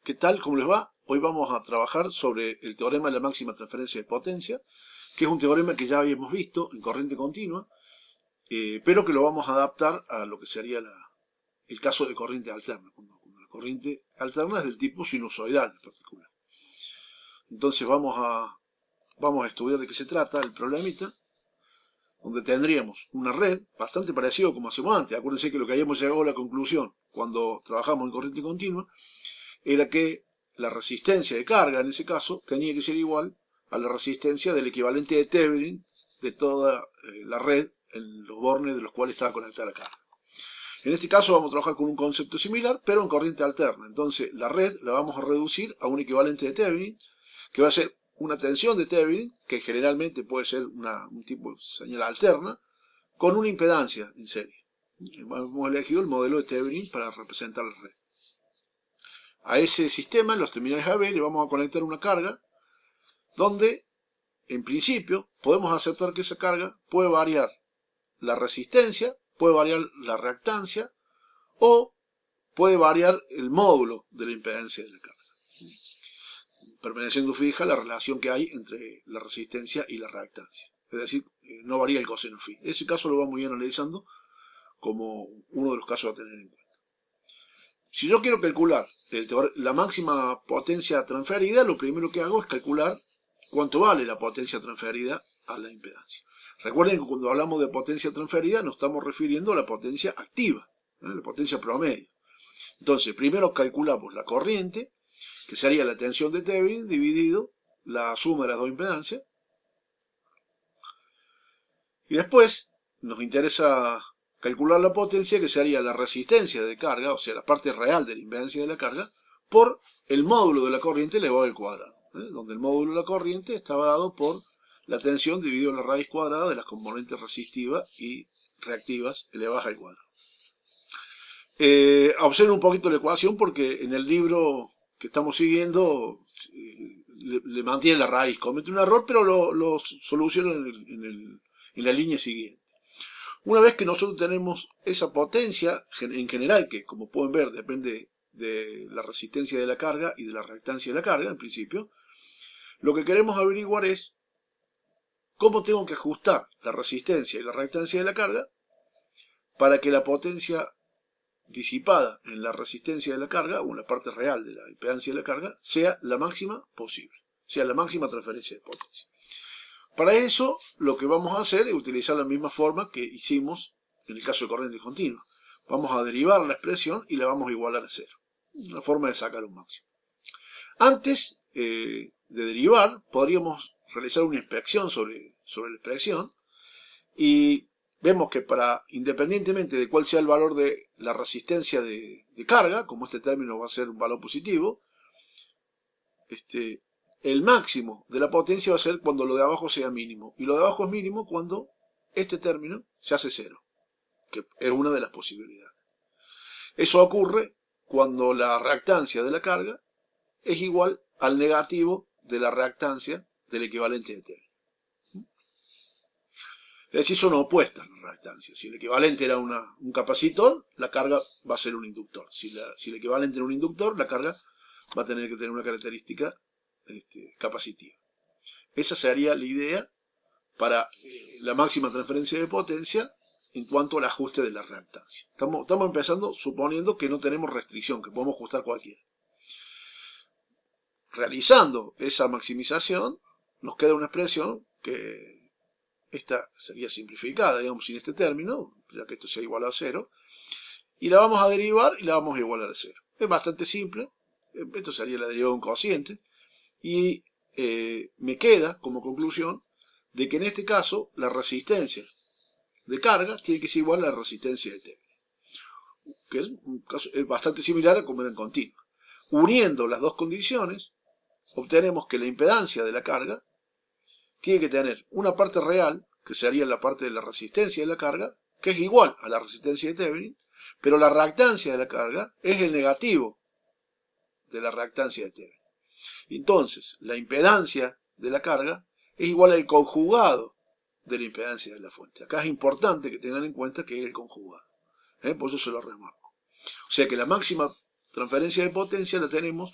¿Qué tal? ¿Cómo les va? Hoy vamos a trabajar sobre el teorema de la máxima transferencia de potencia, que es un teorema que ya habíamos visto en corriente continua, pero que lo vamos a adaptar a lo que sería el caso de corriente alterna, cuando la corriente alterna es del tipo sinusoidal en particular. Entonces vamos a estudiar de qué se trata el problemita, donde tendríamos una red bastante parecido como hacemos antes. Acuérdense que lo que habíamos llegado a la conclusión cuando trabajamos en corriente continua era que la resistencia de carga, en ese caso, tenía que ser igual a la resistencia del equivalente de Thevenin de toda la red en los bornes de los cuales estaba conectada la carga. En este caso vamos a trabajar con un concepto similar, pero en corriente alterna. Entonces la red la vamos a reducir a un equivalente de Thevenin, que va a ser una tensión de Thevenin, que generalmente puede ser un tipo de señal alterna, con una impedancia en serie. Hemos elegido el modelo de Thevenin para representar la red. A ese sistema, en los terminales AB, le vamos a conectar una carga donde, en principio, podemos aceptar que esa carga puede variar la resistencia, puede variar la reactancia o puede variar el módulo de la impedancia de la carga, permaneciendo fija la relación que hay entre la resistencia y la reactancia. Es decir, no varía el coseno phi. Ese caso lo vamos a ir analizando como uno de los casos a tener en cuenta. Si yo quiero calcular la máxima potencia transferida, lo primero que hago es calcular cuánto vale la potencia transferida a la impedancia. Recuerden que cuando hablamos de potencia transferida nos estamos refiriendo a la potencia activa, la potencia promedio. Entonces, primero calculamos la corriente, que sería la tensión de Thevenin dividido la suma de las dos impedancias. Y después nos interesa calcular la potencia, que sería la resistencia de carga, o sea, la parte real de la impedancia de la carga, por el módulo de la corriente elevado al cuadrado, donde el módulo de la corriente estaba dado por la tensión dividido la raíz cuadrada de las componentes resistivas y reactivas elevadas al cuadrado. Observen un poquito la ecuación porque en el libro que estamos siguiendo le mantiene la raíz, comete un error, pero lo soluciona en la línea siguiente. Una vez que nosotros tenemos esa potencia, en general, que como pueden ver depende de la resistencia de la carga y de la reactancia de la carga, en principio, lo que queremos averiguar es cómo tengo que ajustar la resistencia y la reactancia de la carga para que la potencia disipada en la resistencia de la carga, o en la parte real de la impedancia de la carga, sea la máxima posible, sea la máxima transferencia de potencia. Para eso, lo que vamos a hacer es utilizar la misma forma que hicimos en el caso de corriente continua. Vamos a derivar la expresión y la vamos a igualar a cero. Una forma de sacar un máximo. Antes de derivar, podríamos realizar una inspección sobre la expresión y vemos que independientemente de cuál sea el valor de la resistencia de carga, como este término va a ser un valor positivo, el máximo de la potencia va a ser cuando lo de abajo sea mínimo. Y lo de abajo es mínimo cuando este término se hace cero, que es una de las posibilidades. Eso ocurre cuando la reactancia de la carga es igual al negativo de la reactancia del equivalente de Thevenin. Es decir, son opuestas las reactancias. Si el equivalente era un capacitor, la carga va a ser un inductor. Si el equivalente era un inductor, la carga va a tener que tener una característica capacitiva. Esa sería la idea para la máxima transferencia de potencia en cuanto al ajuste de la reactancia. Estamos empezando suponiendo que no tenemos restricción, que podemos ajustar cualquiera. Realizando esa maximización, nos queda una expresión que esta sería simplificada, digamos, sin este término, ya que esto sea igual a cero, y la vamos a derivar y la vamos a igualar a cero. Es bastante simple, esto sería la derivada de un cociente, y me queda como conclusión de que en este caso la resistencia de carga tiene que ser igual a la resistencia de Thevenin, que es bastante similar a como era en continua. Uniendo las dos condiciones, obtenemos que la impedancia de la carga tiene que tener una parte real, que sería la parte de la resistencia de la carga, que es igual a la resistencia de Thevenin, pero la reactancia de la carga es el negativo de la reactancia de Thevenin. Entonces, la impedancia de la carga es igual al conjugado de la impedancia de la fuente. Acá es importante que tengan en cuenta que es el conjugado. Por eso se lo remarco. O sea que la máxima transferencia de potencia la tenemos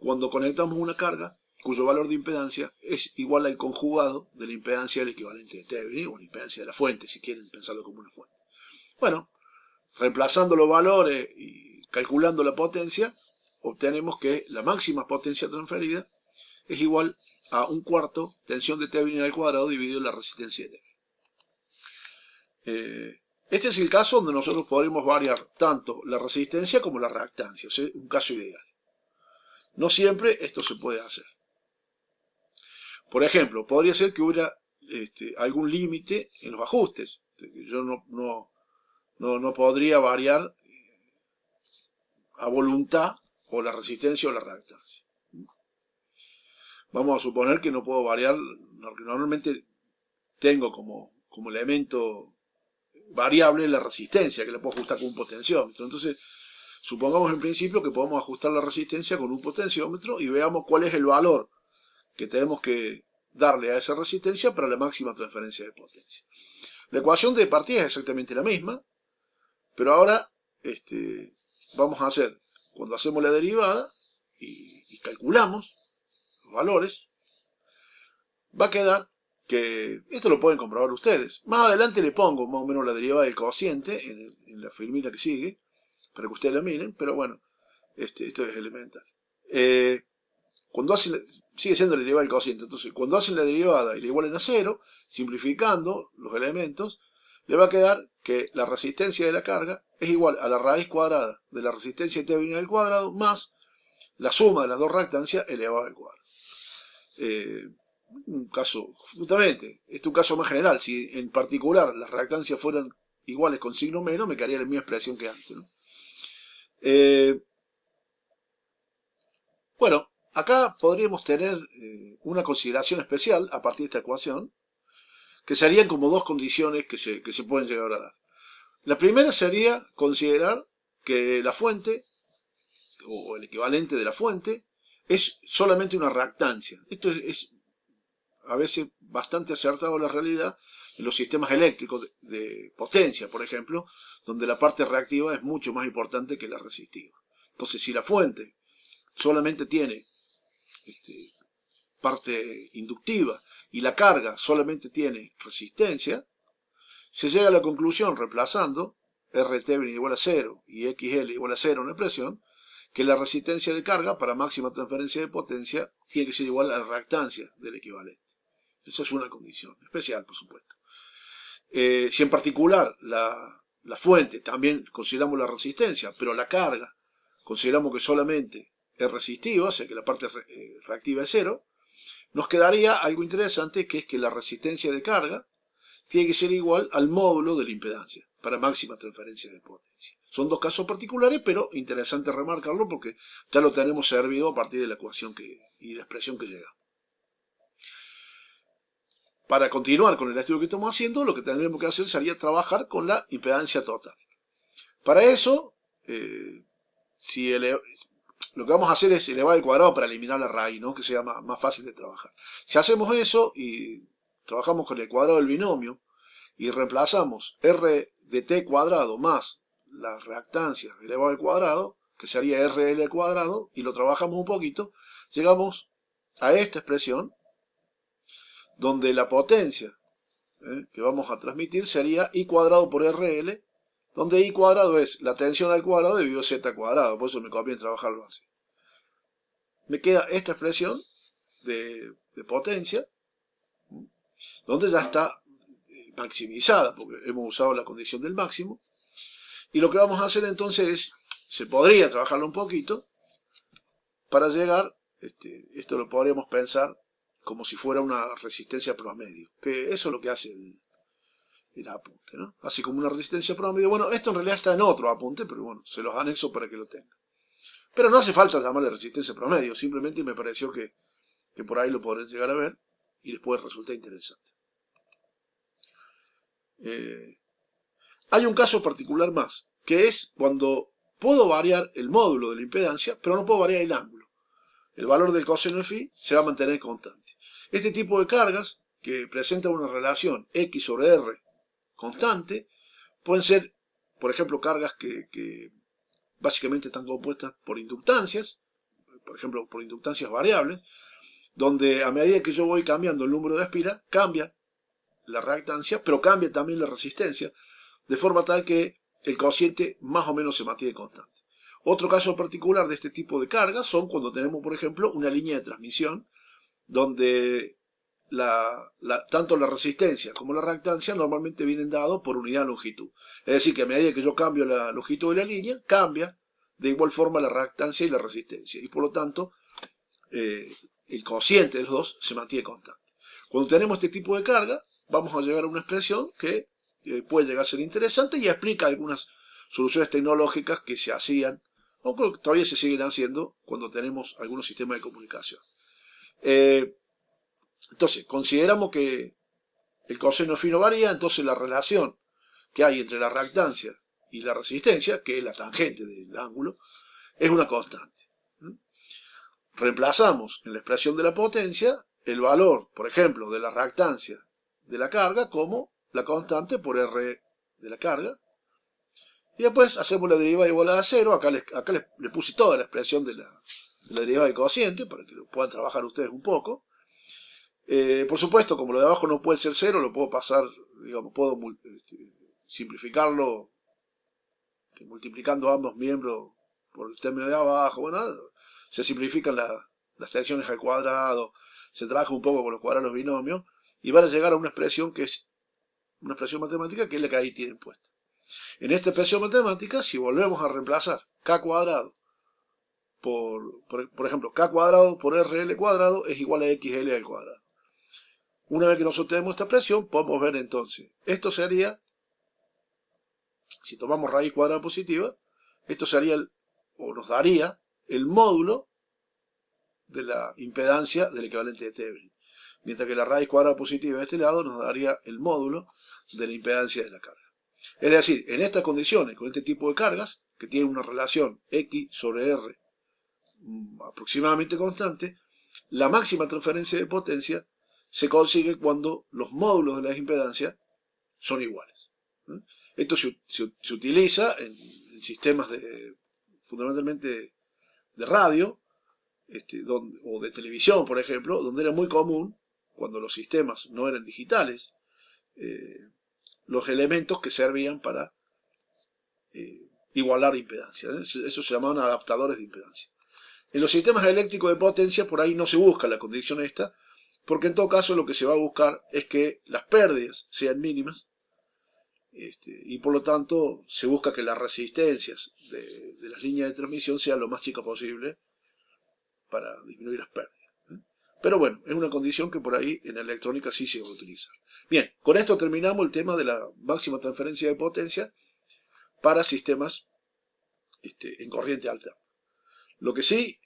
cuando conectamos una carga cuyo valor de impedancia es igual al conjugado de la impedancia del equivalente de Thevenin, o la impedancia de la fuente, si quieren pensarlo como una fuente. Bueno, reemplazando los valores y calculando la potencia, obtenemos que la máxima potencia transferida es igual a 1/4 tensión de Thevenin al cuadrado dividido la resistencia de Thevenin. Este es el caso donde nosotros podremos variar tanto la resistencia como la reactancia, o sea, un caso ideal. No siempre esto se puede hacer. Por ejemplo, podría ser que hubiera algún límite en los ajustes. Yo no podría variar a voluntad o la resistencia o la reactancia. Vamos a suponer que no puedo variar, normalmente tengo como elemento variable la resistencia, que la puedo ajustar con un potenciómetro. Entonces, supongamos en principio que podemos ajustar la resistencia con un potenciómetro y veamos cuál es el valor que tenemos que darle a esa resistencia para la máxima transferencia de potencia. La ecuación de partida es exactamente la misma, pero ahora vamos a hacer, cuando hacemos la derivada y calculamos los valores, va a quedar que, esto lo pueden comprobar ustedes, más adelante le pongo más o menos la derivada del cociente en la filmina que sigue, para que ustedes la miren, pero bueno, esto es elemental. Cuando sigue siendo la derivada del cociente, entonces cuando hacen la derivada y la igualen a 0, simplificando los elementos, le va a quedar que la resistencia de la carga es igual a la raíz cuadrada de la resistencia de Thevenin al cuadrado más la suma de las dos reactancias elevada al cuadrado. Un caso, justamente, este es un caso más general. Si en particular las reactancias fueran iguales con signo menos, me quedaría la misma expresión que antes, ¿no? Bueno, acá podríamos tener una consideración especial a partir de esta ecuación, que serían como dos condiciones que se pueden llegar a dar. La primera sería considerar que la fuente, o el equivalente de la fuente, es solamente una reactancia. Esto es a veces bastante acertado a la realidad en los sistemas eléctricos de potencia, por ejemplo, donde la parte reactiva es mucho más importante que la resistiva. Entonces, si la fuente solamente tiene parte inductiva y la carga solamente tiene resistencia, se llega a la conclusión, reemplazando R Thevenin igual a 0 y XL igual a 0 en la expresión, que la resistencia de carga para máxima transferencia de potencia tiene que ser igual a la reactancia del equivalente. Esa es una condición especial, por supuesto. Si en particular la fuente también consideramos la resistencia, pero la carga consideramos que solamente es resistiva, o sea que la parte reactiva es 0, nos quedaría algo interesante, que es que la resistencia de carga tiene que ser igual al módulo de la impedancia para máxima transferencia de potencia. Son dos casos particulares, pero interesante remarcarlo porque ya lo tenemos servido a partir de la ecuación y la expresión que llega. Para continuar con el estudio que estamos haciendo, lo que tendremos que hacer sería trabajar con la impedancia total. Para eso, lo que vamos a hacer es elevar el cuadrado para eliminar la raíz, ¿no? Que sea más fácil de trabajar. Si hacemos eso y trabajamos con el cuadrado del binomio y reemplazamos r de t cuadrado más la reactancia elevado al cuadrado, que sería rl al cuadrado, y lo trabajamos un poquito, llegamos a esta expresión, donde la potencia que vamos a transmitir sería I cuadrado por RL, donde I cuadrado es la tensión al cuadrado dividido Z cuadrado, por eso me conviene trabajarlo así. Me queda esta expresión de potencia, donde ya está maximizada, porque hemos usado la condición del máximo, y lo que vamos a hacer entonces es, se podría trabajarlo un poquito, para llegar, esto lo podríamos pensar como si fuera una resistencia promedio, que eso es lo que hace el apunte, ¿no? Así como una resistencia promedio. Bueno, esto en realidad está en otro apunte, pero bueno, se los anexo para que lo tengan. Pero no hace falta llamarle resistencia promedio, simplemente me pareció que por ahí lo podrán llegar a ver y les puede resultar interesante. Hay un caso particular más, que es cuando puedo variar el módulo de la impedancia, pero no puedo variar el ángulo. El valor del coseno de phi se va a mantener constante. Este tipo de cargas, que presentan una relación X sobre R constante, pueden ser, por ejemplo, cargas que básicamente están compuestas por inductancias, por ejemplo, por inductancias variables, donde a medida que yo voy cambiando el número de espiras, cambia la reactancia, pero cambia también la resistencia, de forma tal que el cociente más o menos se mantiene constante. Otro caso particular de este tipo de cargas son cuando tenemos, por ejemplo, una línea de transmisión, donde tanto la resistencia como la reactancia normalmente vienen dados por unidad de longitud. Es decir, que a medida que yo cambio la longitud de la línea, cambia de igual forma la reactancia y la resistencia. Y por lo tanto, el cociente de los dos se mantiene constante. Cuando tenemos este tipo de carga, vamos a llegar a una expresión que puede llegar a ser interesante y explica algunas soluciones tecnológicas que se hacían, o que todavía se siguen haciendo cuando tenemos algunos sistemas de comunicación. Entonces, consideramos que el coseno fino varía, entonces la relación que hay entre la reactancia y la resistencia, que es la tangente del ángulo, es una constante. Reemplazamos en la expresión de la potencia el valor, por ejemplo, de la reactancia de la carga como la constante por R de la carga. Y después hacemos la derivada igual a cero. Acá le puse toda la expresión de la derivada del cociente para que lo puedan trabajar ustedes un poco. Por supuesto, como lo de abajo no puede ser cero, lo puedo pasar, digamos, puedo simplificarlo multiplicando ambos miembros por el término de abajo. Bueno, se simplifican las tensiones al cuadrado, se trabaja un poco con los cuadrados binomios y van a llegar a una expresión que es una expresión matemática que es la que ahí tienen puesta. En esta expresión matemática, si volvemos a reemplazar k cuadrado por ejemplo, k cuadrado por rl cuadrado es igual a xl al cuadrado. Una vez que nosotros tenemos esta expresión, podemos ver entonces, esto sería, si tomamos raíz cuadrada positiva, esto sería, o nos daría, el módulo de la impedancia del equivalente de Thevenin. Mientras que la raíz cuadrada positiva de este lado nos daría el módulo de la impedancia de la carga. Es decir, en estas condiciones, con este tipo de cargas, que tienen una relación X sobre R aproximadamente constante, la máxima transferencia de potencia se consigue cuando los módulos de las impedancias son iguales. Esto se utiliza en sistemas fundamentalmente de radio, o de televisión, por ejemplo, donde era muy común, cuando los sistemas no eran digitales, los elementos que servían para igualar impedancia. Eso se llamaban adaptadores de impedancia. En los sistemas eléctricos de potencia, por ahí no se busca la condición esta, porque en todo caso lo que se va a buscar es que las pérdidas sean mínimas, y por lo tanto se busca que las resistencias de las líneas de transmisión sean lo más chicas posible para disminuir las pérdidas. Pero bueno, es una condición que por ahí en electrónica sí se va a utilizar. Bien, con esto terminamos el tema de la máxima transferencia de potencia para sistemas en corriente alta. Lo que sí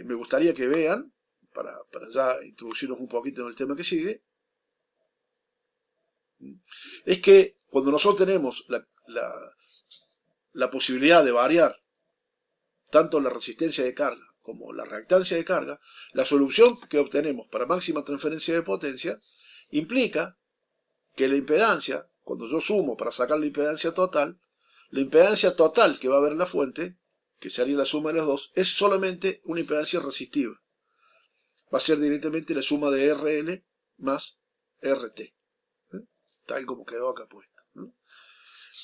me gustaría que vean, para ya introducirnos un poquito en el tema que sigue, es que cuando nosotros tenemos la posibilidad de variar tanto la resistencia de carga como la reactancia de carga, la solución que obtenemos para máxima transferencia de potencia implica que la impedancia, cuando yo sumo para sacar la impedancia total que va a haber en la fuente, que sería la suma de los dos, es solamente una impedancia resistiva. Va a ser directamente la suma de RL más RT, tal como quedó acá puesto.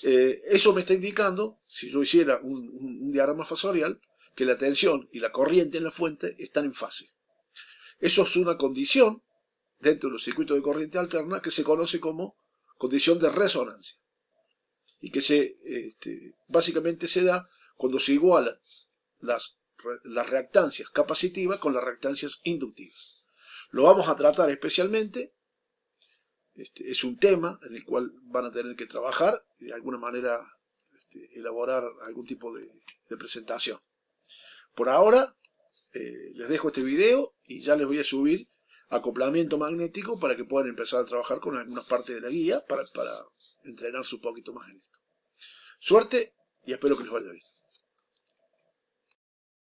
Eso me está indicando, si yo hiciera un diagrama fasorial, que la tensión y la corriente en la fuente están en fase. Eso es una condición dentro de los circuitos de corriente alterna que se conoce como condición de resonancia y que básicamente se da cuando se igualan las reactancias capacitivas con las reactancias inductivas. Lo vamos a tratar especialmente. Es un tema en el cual van a tener que trabajar y de alguna manera elaborar algún tipo de presentación. Por ahora les dejo este video y ya les voy a subir acoplamiento magnético para que puedan empezar a trabajar con algunas partes de la guía para entrenarse un poquito más en esto. Suerte y espero que les vaya bien.